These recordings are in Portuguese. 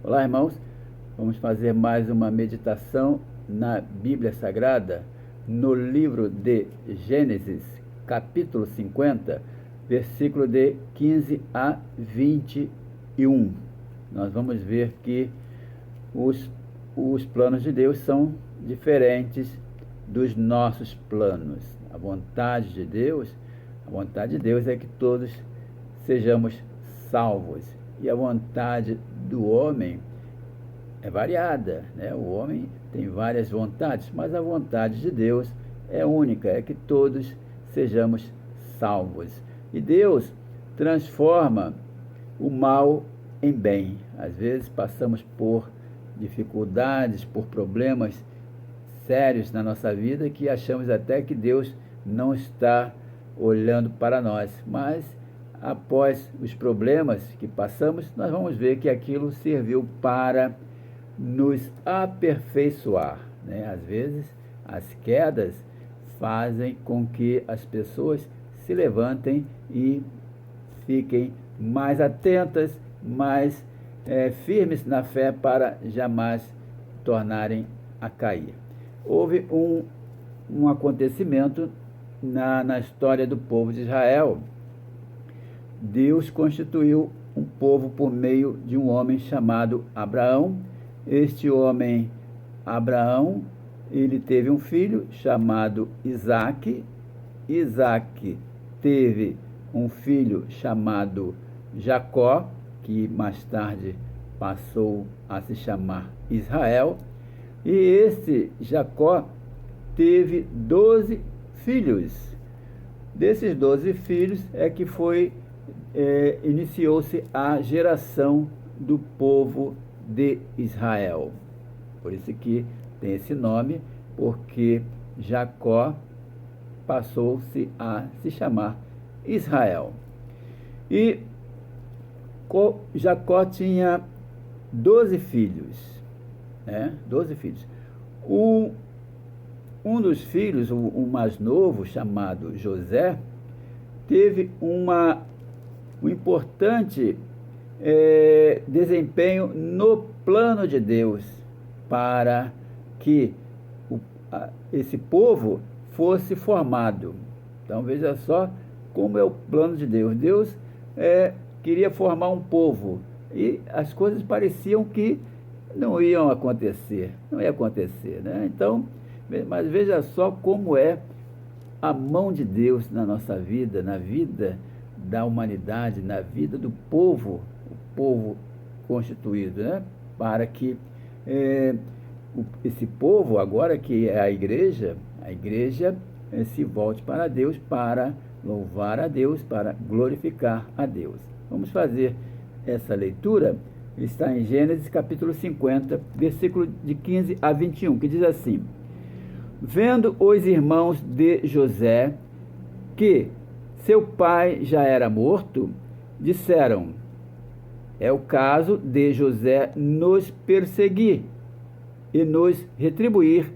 Olá, irmãos. Vamos fazer mais uma meditação na Bíblia Sagrada, no livro de Gênesis, capítulo 50, versículo de 15 a 21. Nós vamos ver que os planos de Deus são diferentes dos nossos planos. A vontade de Deus é que todos sejamos salvos. E a vontade do homem é variada, né? O homem tem várias vontades, mas a vontade de Deus é única, é que todos sejamos salvos. E Deus transforma o mal em bem. Às vezes passamos por dificuldades, por problemas sérios na nossa vida, que achamos até que Deus não está olhando para nós, mas após os problemas que passamos, nós vamos ver que aquilo serviu para nos aperfeiçoar, né? Às vezes, as quedas fazem com que as pessoas se levantem e fiquem mais atentas, mais firmes na fé para jamais tornarem a cair. Houve um acontecimento na história do povo de Israel. Deus constituiu um povo por meio de um homem chamado Abraão. Este homem, Abraão, ele teve um filho chamado Isaque. Isaque teve um filho chamado Jacó, que mais tarde passou a se chamar Israel. E esse Jacó teve 12 filhos. Desses 12 filhos é que iniciou-se a geração do povo de Israel. Por isso que tem esse nome, porque Jacó passou-se a se chamar Israel. E Jacó tinha 12 filhos, né? 12 filhos. Um dos filhos, o mais novo, chamado José, teve um importante desempenho no plano de Deus para que esse povo fosse formado. Então veja só como é o plano de Deus. Deus queria formar um povo e as coisas pareciam que não iam acontecer, né? Então, mas veja só como é a mão de Deus na nossa vida, na vida da humanidade, na vida do povo, o povo constituído, né? Para que esse povo, agora que é a igreja se volte para Deus, para louvar a Deus, para glorificar a Deus. Vamos fazer essa leitura, está em Gênesis capítulo 50, versículo de 15 a 21, que diz assim: Vendo os irmãos de José que seu pai já era morto, disseram: é o caso de José nos perseguir e nos retribuir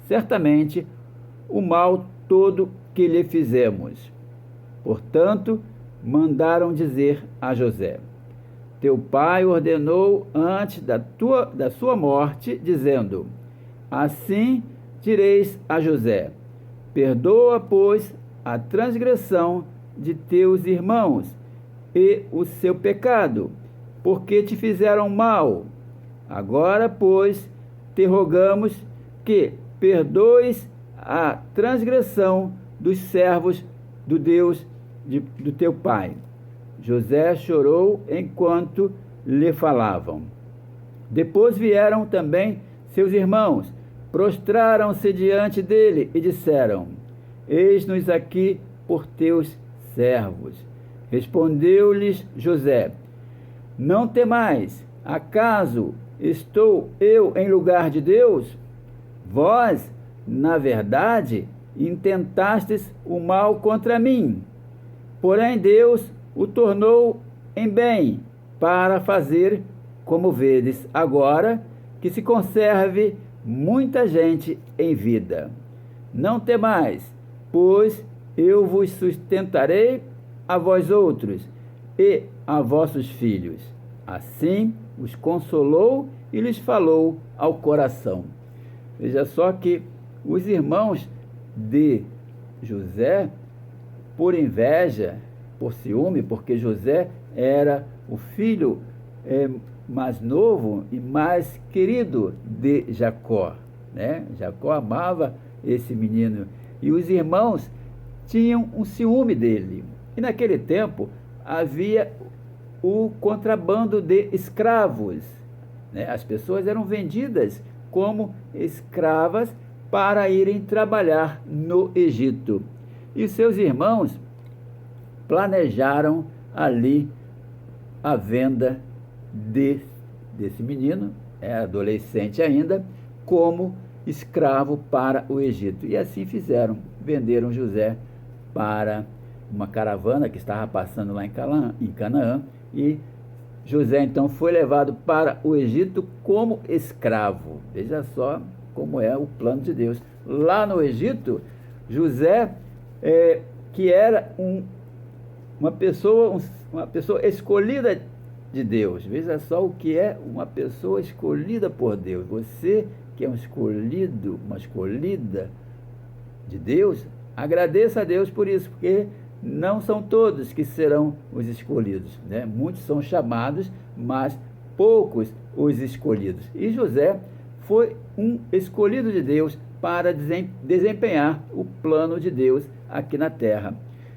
certamente o mal todo que lhe fizemos. Portanto, mandaram dizer a José: teu pai ordenou antes da sua morte, dizendo: assim direis a José: perdoa, pois, a transgressão de teus irmãos e o seu pecado, porque te fizeram mal. Agora, pois, te rogamos que perdoes a transgressão dos servos do Deus do teu pai. José chorou enquanto lhe falavam. Depois vieram também seus irmãos, prostraram-se diante dele e disseram: eis-nos aqui por teus servos. Respondeu-lhes José: não temais, acaso estou eu em lugar de Deus? Vós, na verdade, intentastes o mal contra mim, porém Deus o tornou em bem, para fazer, como vedes agora, que se conserve muita gente em vida. Não temais, pois eu vos sustentarei a vós outros e a vossos filhos. Assim os consolou e lhes falou ao coração. Veja só que os irmãos de José, por inveja, por ciúme, porque José era o filho mais novo e mais querido de Jacó, né? Jacó amava esse menino e os irmãos tinham um ciúme dele. E naquele tempo havia o contrabando de escravos, né? As pessoas eram vendidas como escravas para irem trabalhar no Egito. E seus irmãos planejaram ali a venda desse menino, adolescente ainda, como escravo para o Egito. E assim fizeram, venderam José para uma caravana que estava passando lá em Canaã, e José então foi levado para o Egito como escravo. Veja só como é o plano de Deus. Lá no Egito, José, que era uma pessoa escolhida de Deus. Veja só o que é uma pessoa escolhida por Deus. Você que é um escolhido, uma escolhida de Deus, agradeça a Deus por isso, porque não são todos que serão os escolhidos, né? Muitos são chamados, mas poucos os escolhidos. E José foi um escolhido de Deus para desempenhar o plano de Deus aqui na terra.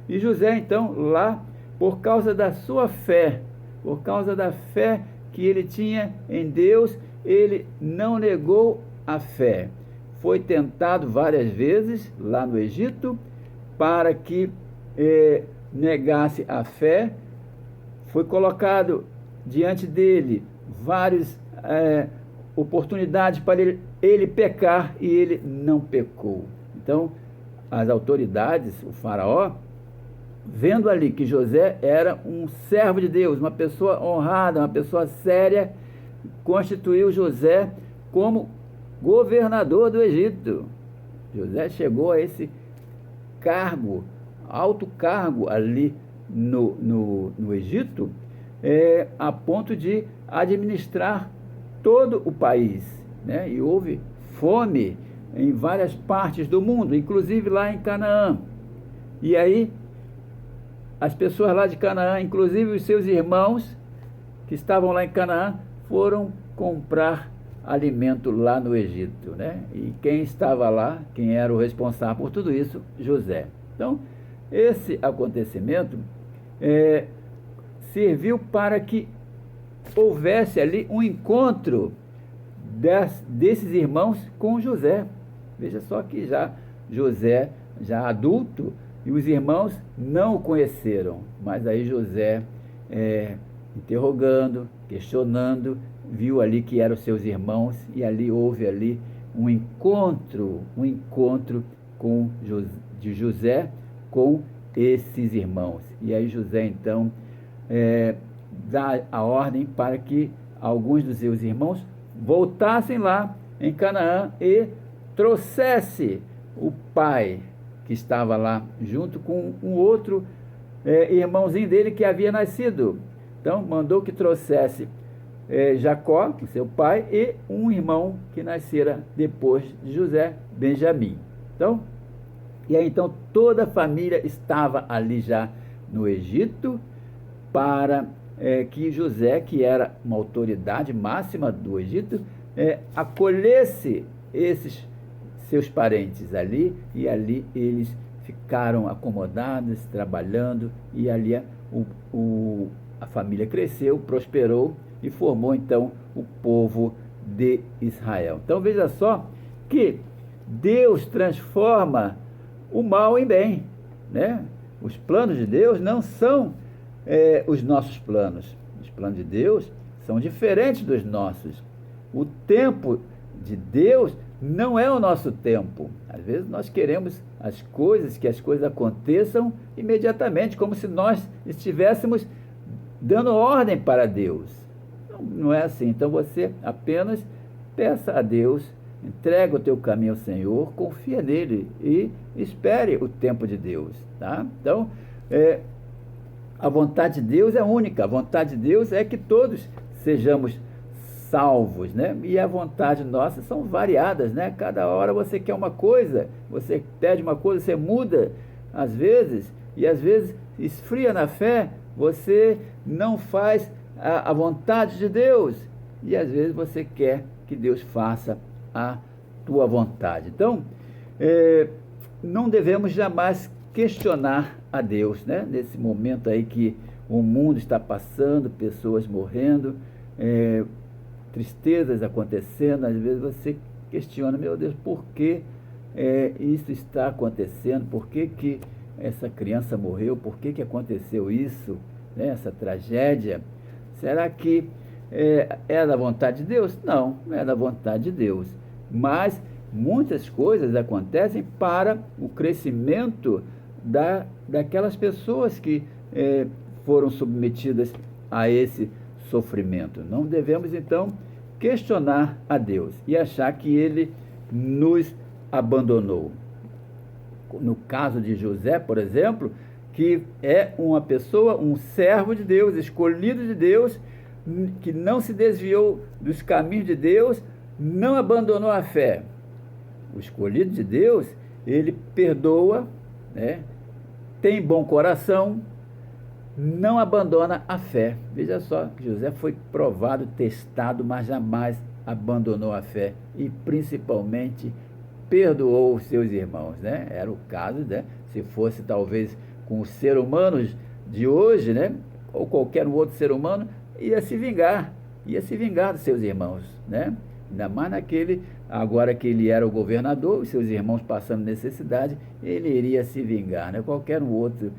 E José, então, lá, por causa da sua fé, por causa da fé que ele tinha em Deus, ele não negou a fé. Foi tentado várias vezes lá no Egito para que negasse a fé. Foi colocado diante dele várias oportunidades para ele pecar e ele não pecou. Então, as autoridades, o faraó, vendo ali que José era um servo de Deus, uma pessoa honrada, uma pessoa séria, constituiu José como governador do Egito. José chegou a esse cargo, alto cargo ali no Egito, a ponto de administrar todo o país, né? E houve fome em várias partes do mundo, inclusive lá em Canaã. E aí, as pessoas lá de Canaã, inclusive os seus irmãos que estavam lá em Canaã, foram comprar alimento lá no Egito, né? E quem estava lá, quem era o responsável por tudo isso? José. Então, esse acontecimento serviu para que houvesse ali um encontro desses irmãos com José. Veja só que José, já adulto, e os irmãos não o conheceram, mas aí José, interrogando, questionando, viu ali que eram seus irmãos, e ali houve ali um encontro de José com esses irmãos. E aí José então dá a ordem para que alguns dos seus irmãos voltassem lá em Canaã e trouxesse o pai que estava lá junto com um outro irmãozinho dele que havia nascido. Então mandou que trouxesse Jacó, seu pai, e um irmão que nascera depois de José, Benjamim. E aí então toda a família estava ali já no Egito para que José, que era uma autoridade máxima do Egito, acolhesse esses seus parentes ali, e ali eles ficaram acomodados, trabalhando, e ali a família cresceu, prosperou e formou então o povo de Israel. Então veja só que Deus transforma o mal em bem, né? Os planos de Deus não são os nossos planos. Os planos de Deus são diferentes dos nossos. O tempo de Deus não é o nosso tempo. Às vezes nós queremos que as coisas aconteçam imediatamente, como se nós estivéssemos dando ordem para Deus. Não é assim. Então você apenas peça a Deus, entrega o teu caminho ao Senhor, confia nele e espere o tempo de Deus, tá? Então, a vontade de Deus é única. A vontade de Deus é que todos sejamos salvos, né? E a vontade nossa são variadas, né? Cada hora você quer uma coisa, você pede uma coisa, você muda às vezes, e às vezes esfria na fé, você não faz a vontade de Deus, e às vezes você quer que Deus faça a tua vontade. Então, não devemos jamais questionar a Deus, né? Nesse momento aí que o mundo está passando, pessoas morrendo, tristezas acontecendo, às vezes você questiona, meu Deus, por que isso está acontecendo? Por que essa criança morreu? Por que aconteceu isso, né? Essa tragédia? Será que é da vontade de Deus? Não, não é da vontade de Deus. Mas muitas coisas acontecem para o crescimento daquelas pessoas que foram submetidas a esse sofrimento. Não devemos, então, questionar a Deus e achar que Ele nos abandonou. No caso de José, por exemplo, que é uma pessoa, um servo de Deus, escolhido de Deus, que não se desviou dos caminhos de Deus, não abandonou a fé. O escolhido de Deus, ele perdoa, né? Tem bom coração, não abandona a fé. Veja só, José foi provado, testado, mas jamais abandonou a fé e principalmente perdoou os seus irmãos, né? Era o caso, né? Se fosse talvez com os seres humanos de hoje, né? Ou qualquer outro ser humano, ia se vingar dos seus irmãos, né? Ainda mais agora que ele era o governador, os seus irmãos passando necessidade, ele iria se vingar, né? Qualquer outro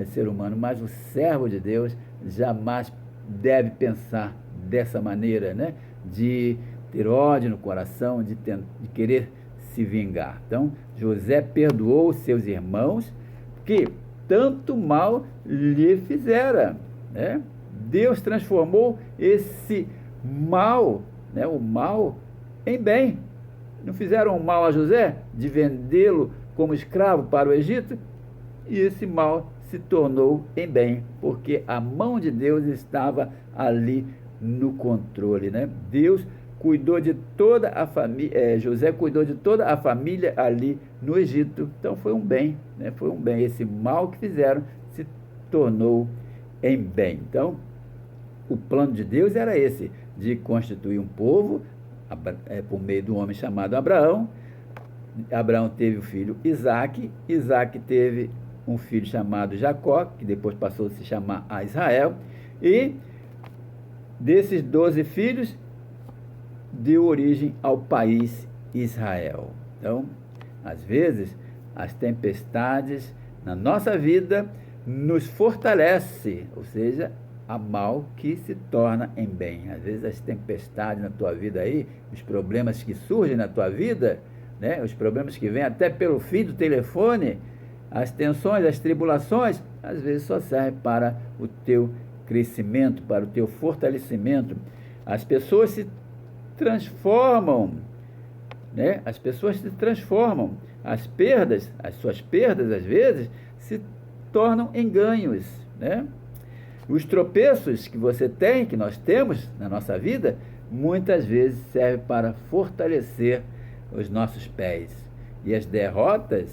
ser humano, mas o servo de Deus jamais deve pensar dessa maneira, né? De ter ódio no coração, de querer se vingar. Então, José perdoou os seus irmãos que tanto mal lhe fizeram, né? Deus transformou esse mal, né, o mal, em bem. Não fizeram mal a José de vendê-lo como escravo para o Egito? E esse mal se tornou em bem, porque a mão de Deus estava ali no controle, né? Deus cuidou de toda a família, José cuidou de toda a família ali no Egito. Então foi um bem, né? Foi um bem. Esse mal que fizeram se tornou em bem. Então, o plano de Deus era esse, de constituir um povo por meio de um homem chamado Abraão. Abraão teve o filho Isaque, Isaque teve um filho chamado Jacó, que depois passou a se chamar Israel, e desses 12 filhos deu origem ao país Israel. Então, às vezes, as tempestades na nossa vida nos fortalece, ou seja, há mal que se torna em bem. Às vezes as tempestades na tua vida aí, os problemas que surgem na tua vida, né, os problemas que vêm até pelo fio do telefone, as tensões, as tribulações, às vezes só servem para o teu crescimento, para o teu fortalecimento. As pessoas se transformam, né? As pessoas se transformam. As suas perdas, às vezes, se tornam em ganhos, né? Os tropeços que você tem, que nós temos na nossa vida, muitas vezes servem para fortalecer os nossos pés. E as derrotas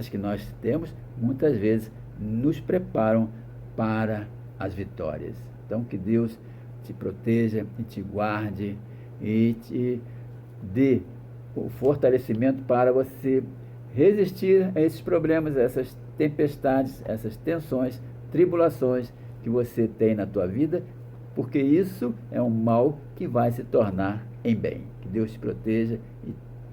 que nós temos, muitas vezes nos preparam para as vitórias. Então, que Deus te proteja e te guarde e te dê o fortalecimento para você resistir a esses problemas, a essas tempestades, essas tensões, tribulações que você tem na tua vida, porque isso é um mal que vai se tornar em bem. Que Deus te proteja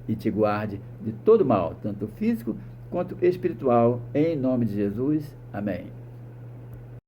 e te guarde de todo mal, tanto físico quanto espiritual, em nome de Jesus. Amém.